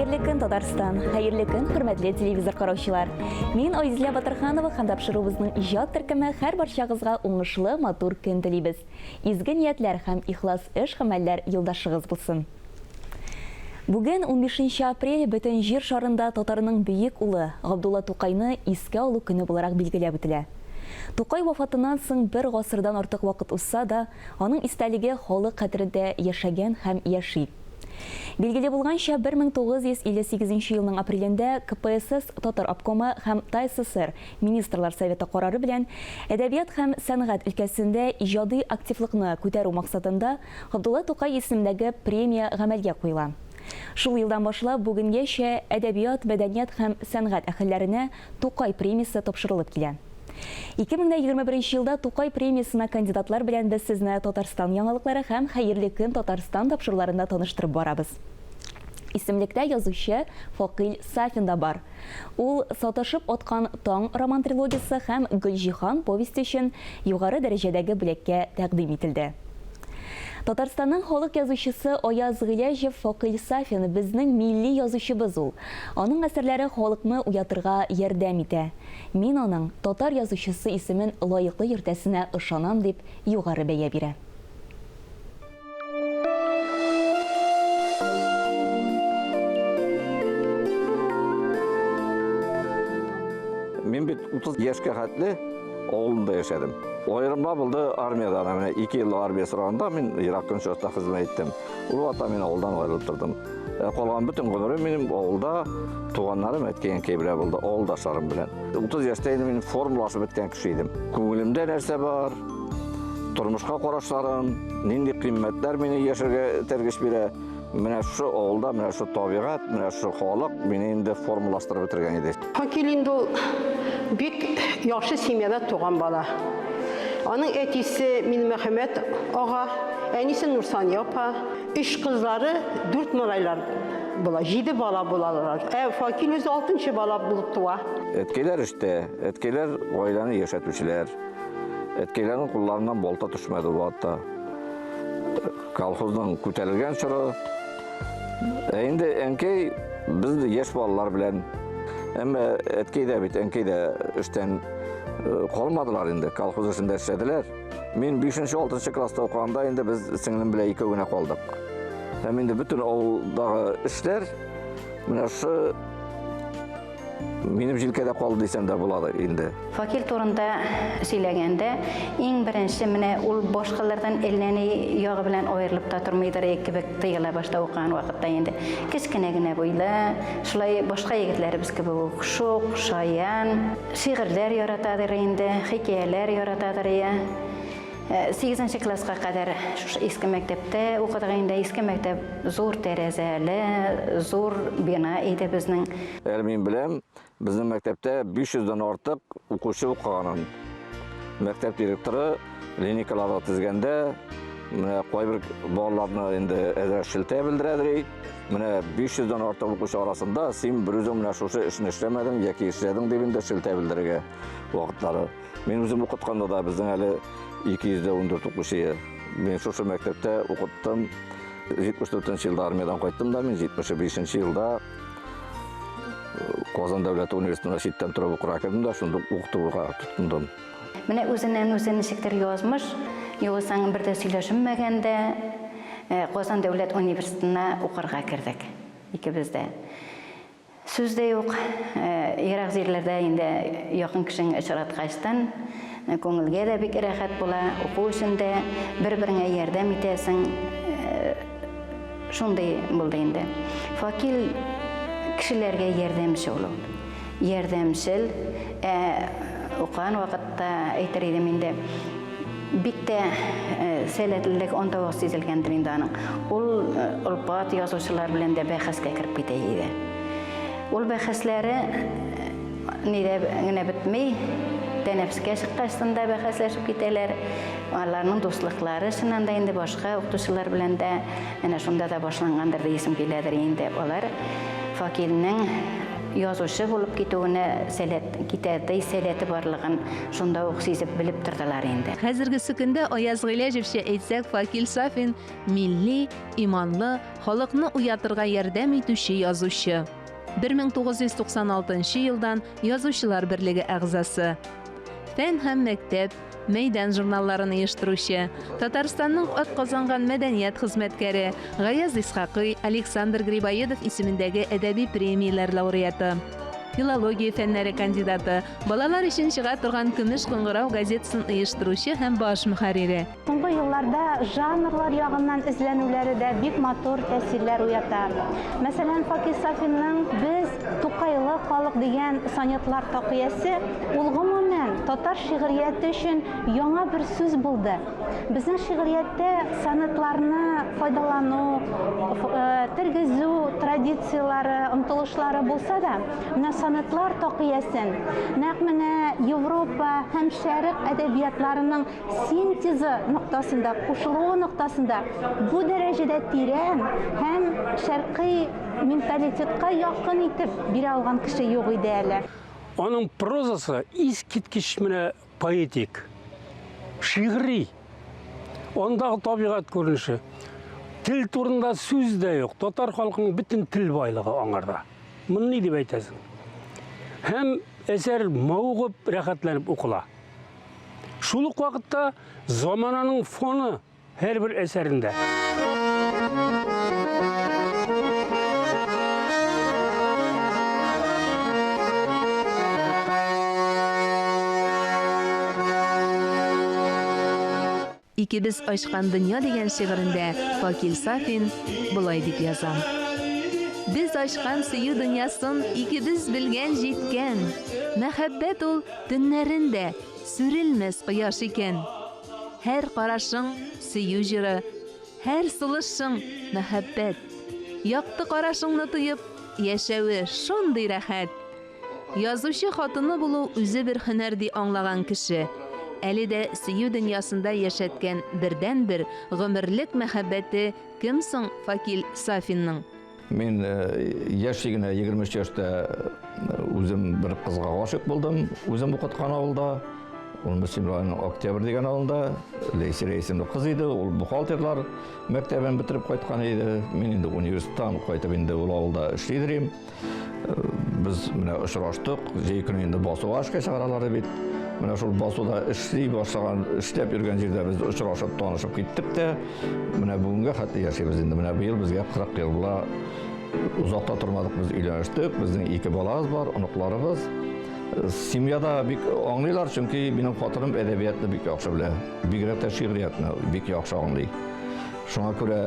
Хайырлы көн, Татарстан. Хайырлы көн, хөрмәтле телевизор караучылар. Мин Айзилә Батырханова һәм тапшыруыбызның иҗат төркеме һәр барчагызга уңышлы, матур көн телибез. Изге ниятләр һәм ихлас эш гамәлләр юлдашыгыз булсын. Бүген 15 апрель бөтен җир шарында татарның бөек улы Габдулла Тукайны искә алу көне буларак билгеләп үтелә. Тукай вафатыннан соң бер гасырдан артык вакыт узса да, аның истәлеге халык кадерендә яшәгән һәм яши. Билгеле булганча 1958 елның апрелендә КПСС Татар обкомы һәм ТССР Министрлар советы карары белән әдәбият һәм сәнгать өлкәсендә иҗади активлыкны күтәрү максатында Габдулла Тукай исемендәге премия гамәлгә куела. Шул елдан башлап бүгенгәчә әдәбият, мәдәният һәм сәнгать әһелләренә Тукай премиясе тапшырылып килә. 2021 елда Тукай премиясына кандидатлар белән без сезне Татарстан яңалыклары һәм Хәерле көн Татарстан тапшыруларында таныштырып барабыз. Исемлектә язучы Факил Сафин да бар. Ул «Саташып аткан таң» роман трилогиясе һәм Гөлҗиһан повесте өчен югары дәрәҗәдәге бүләккә тәкъдим ителде. Татарстанның халык язучысы Аяз Гыйләҗев Факил Сафин безнең милли язучыбыз ул. Аның әсәрләре халыкны уятырга ярдәм итә. Мин аның татар язучысы исемен лаеклы йөртәсенә ышанам дип югары бәя бирә. Мен бит 30 яшькә хәтле авылында яшәдем. Аерымда булды армияда, менә 2 ел армия сораганда мин Ирак көнчыгышта хезмәт иттем. Ул вакытта мин авылдан аерылып тордым. Калган бөтен гомерем минем авылда, туганнарым әткән кебелә булды, авылдашларым белән. 30 яшьтә инде мин формулашып беткән кеше идем. Күңелемдә нәрсә бар? Тормышка карашларым, нинди кыйммәтләр мине яшәргә тәргеш бирә? Менә шу авылда, менә шу табигать, менә шу халык мине инде формулаштырып бетергән иде. Факил инде бик яхшы семьяда туган бала. Аның әтисе Милмөхәммәд ага, әнисе Нурсания апа, 3 кызлары, 4 малайлар була, 7 бала булалар. Факил үзе 6-нчы бала булып туа. Әткәйләр эштә, әткәйләр гаиләне яшәтүчеләр. Әткәйләрнең кулларыннан болта төшмәде ул вакытта. Колхозның күтәрелгән чоры. Инде әнкәй безне яшь балалар белән, әмма әткәй дә бит, әнкәй дә эштән калмадылар инде, колхоз эшендә эшләделәр. Мин 5-6 класста укганда инде без сеңлем белән икәү генә калдык. Һәм инде бөтен авылдагы эшләр менә шу минем җилкәдә калды дисәм дә була инде. Факил турында сөйләгәндә, иң беренче менә ул башкалардан әлләни ягы белән аерылып та тормыйдыр кебек тыела башта укыган вакытта инде. Кечкенә генә буйлы, шулай башка егетләребез кебек шук, шаян, шигырьләр яратадыр инде, хикәяләр яратадыр я. 8-нче класска кадәр иске мәктәптә укыдык инде. Иске мәктәп зур тәрәзәле, зур бина иде безнең. Мин беләм, безнең мәктәптә 500-дан артык укучы укыган. Мәктәп директоры линейкаларга тезгәндә, менә кайбер балаларны инде әзрәк шелтә белдерәдер. Менә 500-дан артык укучы арасында син бер үзең менә шушы эшне эшләмәдең яки эшләдең дип инде шелтә белдерергә вакытлары. Мин үзем укытканда да безнең әле 214 укучы. Мен шушы мәктәптә укыттым. 74-нче елда армиядан кайттым да, мен 75-нче елда Казан дәүләт университетына читтән торып укырга кирдем да, шунда укытуга тотындым. Менә үзеннән ничектер язмыш, югысаң бер дә сөйләшенмәгәндә Казан дәүләт университетына укырга кирдек. Икебез дә. Сүз дә юк, ерак җирләрдә инде якын кешең очраткачтан күңелгә дә бик рәхәт була, уку өчендә бер-береңә ярдәм итәсең. Шундай булды инде. Факил кешеләргә ярдәмчел ул. Ярдәмчел, укыган вакытта әйтер идем инде. Бик тә сәләтлелек анда ук сизелгәндер инде аның. Ул улпат язучылар белән дә бәхәскә кирип китә иде. Ул бәхәсләре нидә генә бетмәй, тәнәфескә чыккачтан да бәхәсләшеп китәләр. Аларның дуслыклары чыннан да инде башка укытучылар белән дә әнә шунда да башлангандыр дисем киләдер инде. Алар Факилнең язучы булып китүенә китәдәй сәләте барлыгын шунда ук сизеп белеп тордылар инде. Хәзергесе көндә Аяз Гыйләҗевчә әйтсәк, Факил Сафин милли, иманлы, халыкны уятырга ярдәм итүче язучы. 1996 елдан Язучылар берлеге әгъзасы. Фән һәм мәктәп, мәйдан журналларын оештыручы, Татарстанның атказанган мәдәният хезмәткәре, Гаяз Исхакый, Александр Грибоедов исемендәге әдәби премияләр лауреаты, филология фәннәре кандидаты, балалар өчен чыга торган Көмеш кыңгырау газетасын оештыручы һәм баш мөхәррире. Соңгы елларда жанрлар ягыннан эзләнүләре дә бик матур тәэсирләр уята. Мәсәлән, Факил Сафинның «Без Тукайлы халык» дигән сонетлар тақиясе ул гомумән татар шигърияте өчен яңа бер сүз булды. Безнең шигърияттә сонетларны файдалану, тергезү традициялары, омтылышлары булса да, менә сонетлар тақиясен нәкъ менә Европа һәм Шәрык әдәбиятларының синтезы ноктасында, кушылуы ноктасында бу дәрәҗәдә тирән һәм шәрқи менталитетка якын итеп бирә алган кеше юк иде әле. Аның прозасы искиткеч менә поэтик, шигъри. Ондагы табигать күренеше. Тил турында сүз дә юк. Татар халкының бөтен тил байлыгы аңарда. Моны ни дип әйтәсең? Һәм әсәр мавыгып, рәхәтләнеп укыла. Шул ук вакытта замананың фоны һәрбер әсәрендә. «Икебез ачкан дөнья» дигән шигырендә Факил Сафин булай дип яза. Без ачкан сөю дөньясын икебез белгән җиткән. Мәхәббәт ул төннәрендә сүрелмәс кояш икән. Һәр карашың сөю җыры, һәр сулышың мәхәббәт. Якты карашыңны тоеп, яшәүе шундый рәхәт. Язучы хатыны булу үзе бер һөнәр ди аңлаган кеше. Әле дә сөю дөньясында яшәткән бердән-бер гомерлек мәхәббәте кем соң Факил Сафинның? Мен яшигенә 23 яшьтә үзем бер кызга гашык булдым. Үзем укыткан авылда, ул Мөселман Октябрь дигән авылда, Лейсер исемле кыз иде. Ул бухгалтерлар мәктәбен бетереп кайткан иде. Мин инде университеттан кайтып инде ул авылда эшлидем. Без менә очраштык. Җәй көне инде басуга эшкә чыгаралар бит. Менә шул басуда эшли башлаган, эшләп йөргән җирдә без очрашып, танышып киттек тә. Менә бүгенгә хәтле яшибез инде. Менә бу ел безгә 40 ел була. Узакта тормадык, без өйләнештек. Безнең 2 балабыз бар, оныкларыбыз. Семьяда бик аңлыйлар, чөнки минем хатыным әдәбиятны бик яхшы белә. Бигрәк тә шигъриятны бик яхшы аңлый. Шуңа күрә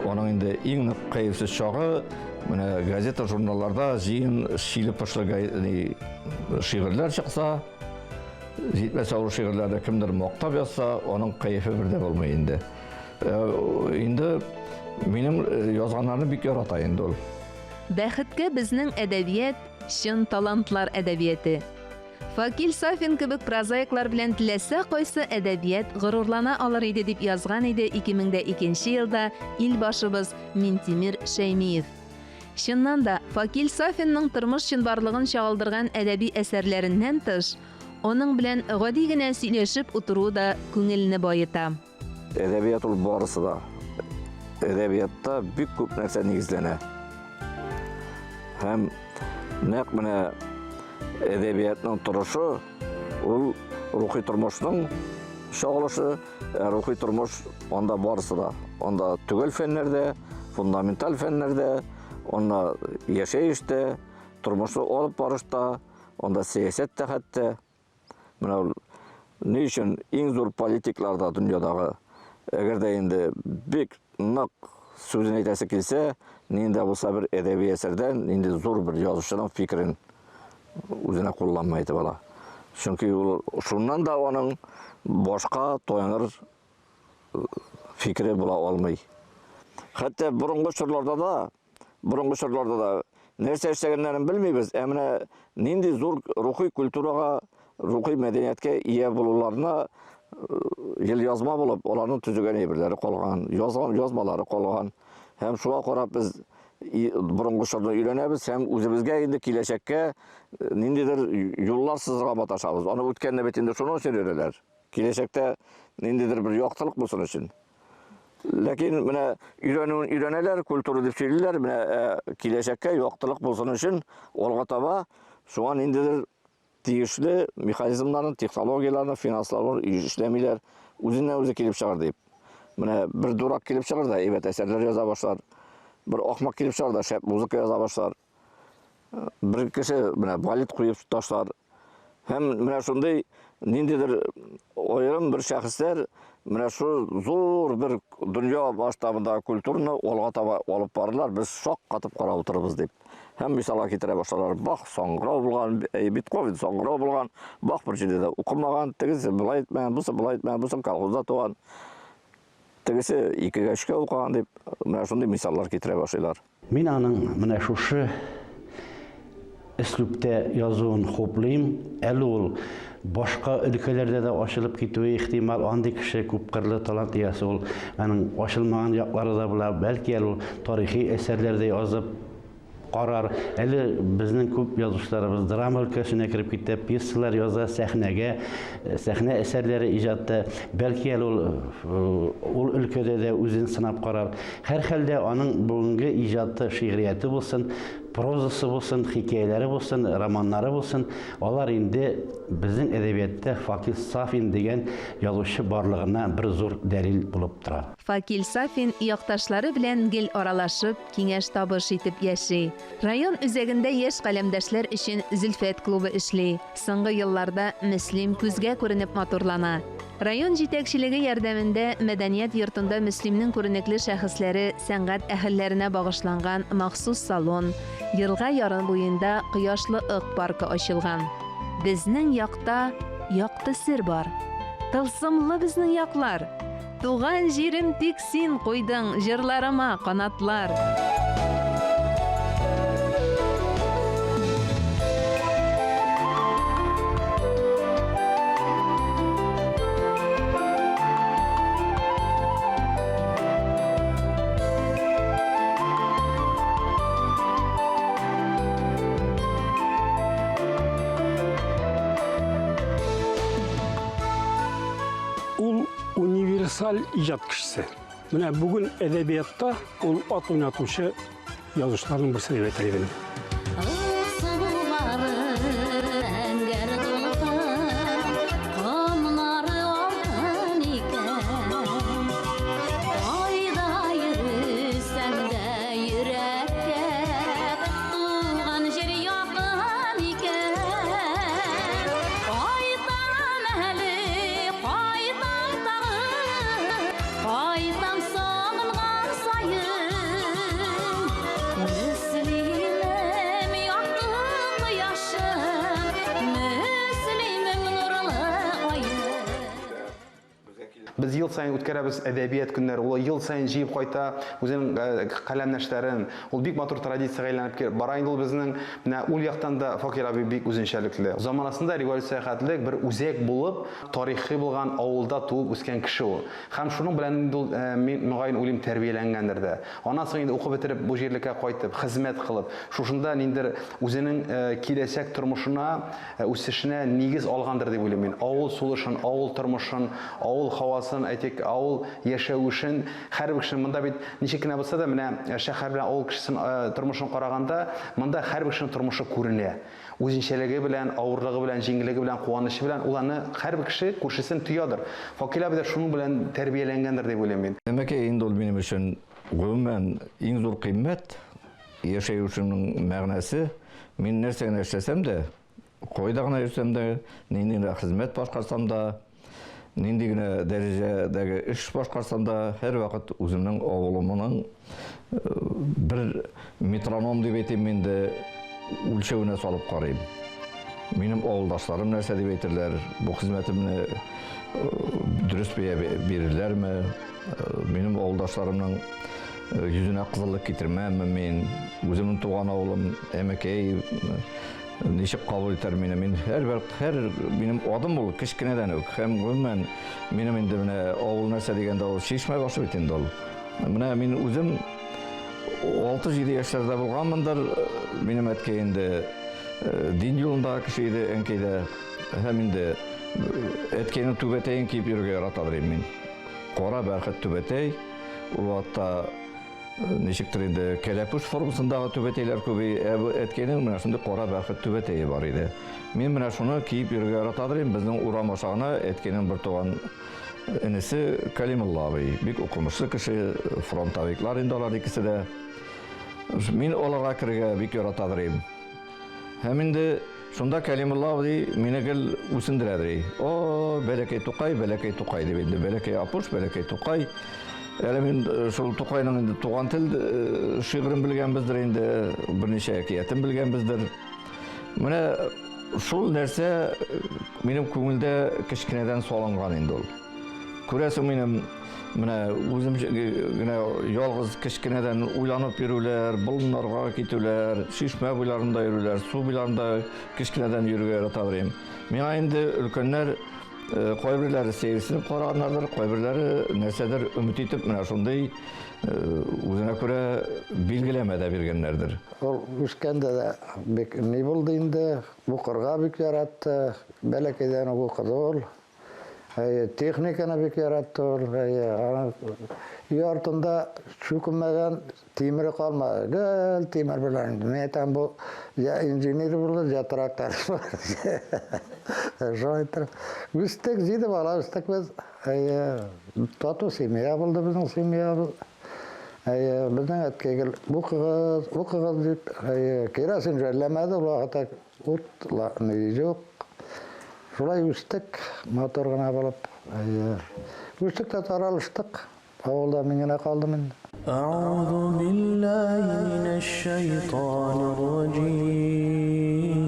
аның инде иң нык кайгысыз чагы менә газета, журналларда җыен шиле-пышлы шигырьләр чыкса, җитмәсә ул шигырьләрдә кемдер мактап язса, аның кайфы бердә булмый инде. Инде минем язганнарны бик ярата инде ул. Бәхеткә безнең әдәбият чын талантлар әдәбияты. Факил Сафин кебек прозаиклар белән теләсә кайсы әдәбият горурлана алыр иде дип язган иде 2002 елда илбашыбыз Минтимир Шәймиев. Чыннан да Факил Сафинның тормыш чынбарлыгын чагылдырган әдәби әсәрләреннән тыш, оның белән гади генә сөйләшеп утыру да күңелне байыта. Әдәбият ул барысы да. Әдәбиятта бик күп нәрсә нигезләнә. Һәм нәкъ менә әдәбиятның торышы ул рухи тормышның чагылышы, рухи тормыш анда барысы да. Анда түгел фәннәрдә, фундаменталь фәннәрдә, анда яшәештә, тормышны алып барышта, анда сәясәттә хәтта. Менә ни өчен иң зур политикларда дөньядагы әгәр дә инде бик нык сүзен әйтәсе килсә, нинди булса бер әдәби әсәрдән инде зур бер язучының фикерен үзенә кулланмый итеп ала. Чөнки ул шуннан да аның башка таяныр фикере була алмый. Хәтта борынгы чорларда да нәрсә эшләгәннәрен белмибез, ә менә нинди зур рухи культурага, рухи мәдәниятка ия булуларына ел язма булып, аларның төзегән әйберләре калган, язмалары калган. Һәм шуңа карап без бұрынғы шырны үйренеміз, һәм өзімізге енді келешекке ниндидер юллар сызырға маташабыз. Оны өткенде бетінде шуны үшін өйрелер. Келешекте ниндидер бір yoqtılık bulsun үшін. Ләкин менә үйренелер, культура дип сөйлиләр, менә киләчәккә yoqtılık булсын өчен алга таба шуңа ниндидер тиешле механизмнарны, технологияларны, финансларны эшләмиләр, үзеннән үзе килеп чыгар дип. Менә бер дурак килеп чыгар да, әйбәт әсәрләр яза башлар. Бер ахмак килеп чыгар да, шәп музыка яза башлар. Бер кеше менә балет куеп ташлар. Һәм менә шундый ниндидер аерым бер шәхесләр менә шу зур бер дөнья масштабында культураны алга таба алып барылар, без шак катып карап утырабыз дип. Һәм мисалга китерә башлалар. Бах соңгырау булган, Бетховен соңгырау булган, бах бер җирдә укымаган, тегесе булай әйтмәгән, бусы колхозда туган. Тегесе 2-3 укыган дип, менә шундый мисаллар китерә башлыйлар. Мин аның менә шушы üslupta yazуын хуплыйм. Әле ул башка өлкәләрдә дә ачылып китүе ихтимал, андый кеше күп кырлы талант иясе ул. Аның ачылмаган яклары да була, бәлки ул тарихи әсәрләрдә язып карар. Әле безнең күп язучыларыбыз драма өлкәсенә кирип китә, пьесалар яза, сәхнә әсәрләре иҗатта. Бәлки ул өлкәдә дә үзен сынап карар. Һәр хәлдә аның бүгенге иҗаты, шигърияте булсын, прозасы булсын, хикәяләре булсын, романнары булсын, алар инде безнең әдәбиятта Факил Сафин дигән язучы барлыгына бер зур дәлил булып тора. Факил Сафин якташлары белән гел аралашып, киңәш табыш итеп яши. Район үзәгендә яшь каләмдәшләр өчен Зөлфәт клубы эшли. Соңгы елларда Мөслим күзгә күренеп матурлана. Район җитәкчелеге ярдәмендә мәдәният йортында Мөслимнең күренекле шәхесләре сәнгать әһелләренә багышланган махсус салон, елга ярын буенда Кояшлы ык паркы ачылган. Безнең якта якты сер бар. Тылсымлы безнең яклар. Туган җирем тик син куйдың җырларыма канатлар. Ул универсаль иҗат кешесе. Менә бүген әдәбиятта ул ат уйнатучы язучыларның берсе дип әйтелгән. Biz yıl sayın үткәрәбез әдәбият көннәре. Ул ел сайын җыеп кайта, үзенең каләмнәшләрен. Ул бик матур традициягә әйләнеп бара инде ул безнең. Менә ул яктан да Факир абый бик үзенчәлекле. Заманасында революция хәтлек бер үзәк булып, тарихи булган авылда туып үскән кеше ул. Һәм шуның белән инде ул мин мөгаен уйлыйм тәрбияләнгәндер дә. Аннан соң инде укып бетереп бу җирлеккә кайтып, хезмәт кылып, шушында ниндер үзенең киләчәк тормышына, үсешенә нигез алгандыр дип уйлыйм мин. Авыл сулышын, авыл тормышын, авыл хавасын, әйтик, авыл яшәүшен, һәрбер кеше монда бит ничек кенә булса да, менә шәһәр белән авыл кешесенең тормышын караганда, монда һәрбер кешенең тормышы күренә. Үзенчәлеге белән, авырлыгы белән, җиңеллеге белән, куанышы белән уларны һәрбер кеше күршесен тоядыр. Факил абый да шуның белән тәрбияләнгәндер дип уйлыйм мин. Әмәкәй инде ул минем өчен гомумән иң зур кыйммәт, яшәүшенең мәгънәсе. Мин нәрсә генә эшләсәм дә, кайда гына йөрсәм дә, нинди хезмәт башкарсам да, нинди генә дәрәҗәдәге эш башкарсам да, һәр вакыт үземнең авылымның бер метроном дип әйтим инде үлчәвенә салып карыйм. Минем авылдашларым нәрсә дип әйтерләр, бу хезмәтемне дөрес бирерләрме? Минем авылдашларымның йөзенә кызыллык китермәмме мин? Үземнең туган авылым Әмәкәй ничек кабул итәр мине? Мин һәр минем адым ул кечкенәдән үк. Һәм гомумән минем инде менә авыл нәрсә дигәндә ул шишмә башы бит инде ул. Менә мин үзем 6-7 яшьләрдә булганмындыр. Минем әткәй инде дин юлында кеше иде, әнкәй дә. Һәм инде әткәйнең түбәтәен киеп йөрергә яратадыр мин. Кара бәрхет түбәтәй. Ул вакытта ничектер инде кәләпүш формасындагы түбәтәйләр күбе, әткәйнең менә шундый кара бәрхет түбәтәе бар иде. Мин менә шуны киеп йөрергә яратадыр. Безнең урам ашагына әткәйнең бер туган энесе Калимулла абый. Бик укымышлы кеше, фронтовиклар инде алар икесе дә. Мин аларга керергә бик яратадыр. Һәм инде шунда Калимулла абый мине гел үсендерәдер. О, бәләкәй Тукай дип инде. Бәләкәй Апуш, бәләкәй Тукай. Әле мин шул Тукайның инде туган тел шигырен белгәнбездер инде, берничә әкиятен белгәнбездер. Менә шул нәрсә минем күңелдә кечкенәдән салынган инде ул. Күрәсең, минем менә үзем генә ялгыз кечкенәдән уйланып йөрүләр, болыннарга китүләр, шишмә буйларында йөрүләр, су буйларында кечкенәдән йөрергә яратадыр. Миңа инде өлкәннәр кайберләре сәерсенеп караганнардыр, кайберләре нәрсәдер өмет итеп, менә шундый үзенә күрә билгеләмә дә биргәннәрдер. Ул үскәндә дә бик ни булды инде, укырга бик яратты, бәләкәйдән укыды ул. Техниканы бик яратты ул. Артында чүкенмәгән тимере калмады. Гел тимер белән. Мен әйтәм, бу я инженер булды, я трактор. Жайтыр. Үстек җиде бала, үстек без тату семья булды, безнең семья. Безнең әткәй укыгыз дип, керосин җәлләмәде, ул вакытта ут ни юк. Шулай үстек, мотор гына булып. Үстек тә таралыштык. Авылда мин генә калдым инде. أعوذ بالله من الشيطان الرجيم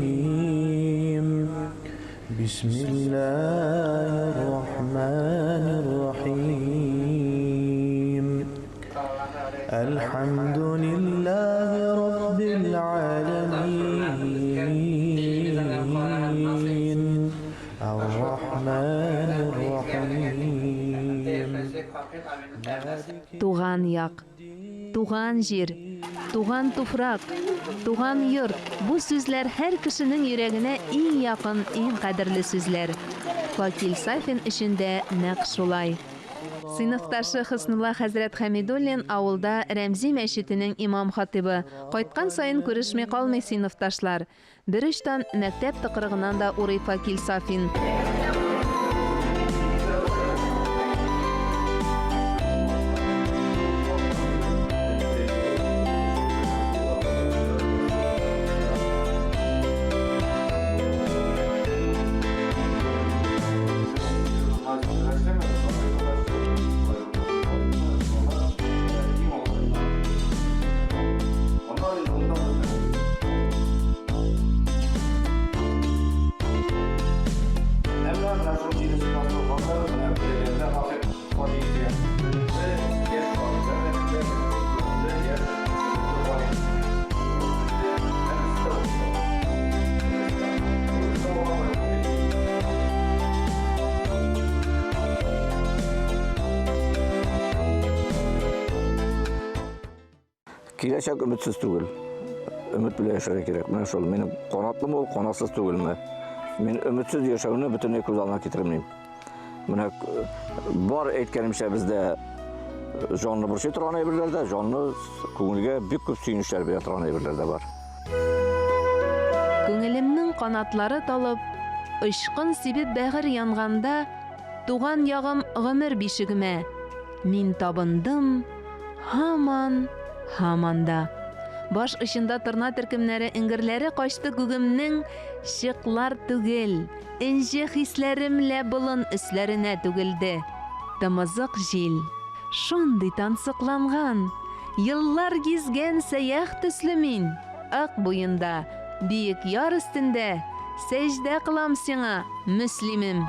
بسم الله الرحمن الرحيم الحمد لله رب العالمين الرحمن الرحيم Туган як, туган җир, туган туфрак, туган йорт. Бу сүзләр һәр кешенең йөрәгенә иң якын, иң кадерле сүзләр. Факил Сафин эчендә нәкъ шулай. Сыйныфташы Хыснулла хәзрәт Хәмидуллин авылда Рәмзи мәчетенең имам хатибы. Кайткан сайын күрешмәй калмый сыйныфташлар. Бер очтан мәктәп тыкрыгыннан да урый Факил Сафин. Киләчәк өметсез түгел. Өмет белән яшәргә кирәк. Менә шул минем канатлымы, ул канатсыз түгелме? Мин өметсез яшәүне бөтенләй күз алдына китермим. Менә бар әйткәнемчә бездә җанлы борчый торган әйберләр дә, җанлы күңелгә бик күп сөенечләр бирә торган әйберләр дә бар. Күңелемнең канатлары талып, ышкын сибеп бәгыр янганда, туган ягым гомер бишегемә. Мин табындым, һаманда. Баш очында тырна төркемнәре иңгерләре качты күгемнең шыклар түгел, инҗе хисләремлә болын өсләренә түгелде. Тымызык җил, шундый тансыкланган, еллар гизгән сәях төсле мин, ак буенда, биек яр өстендә, сәҗдә кылам сиңа, мөслимем.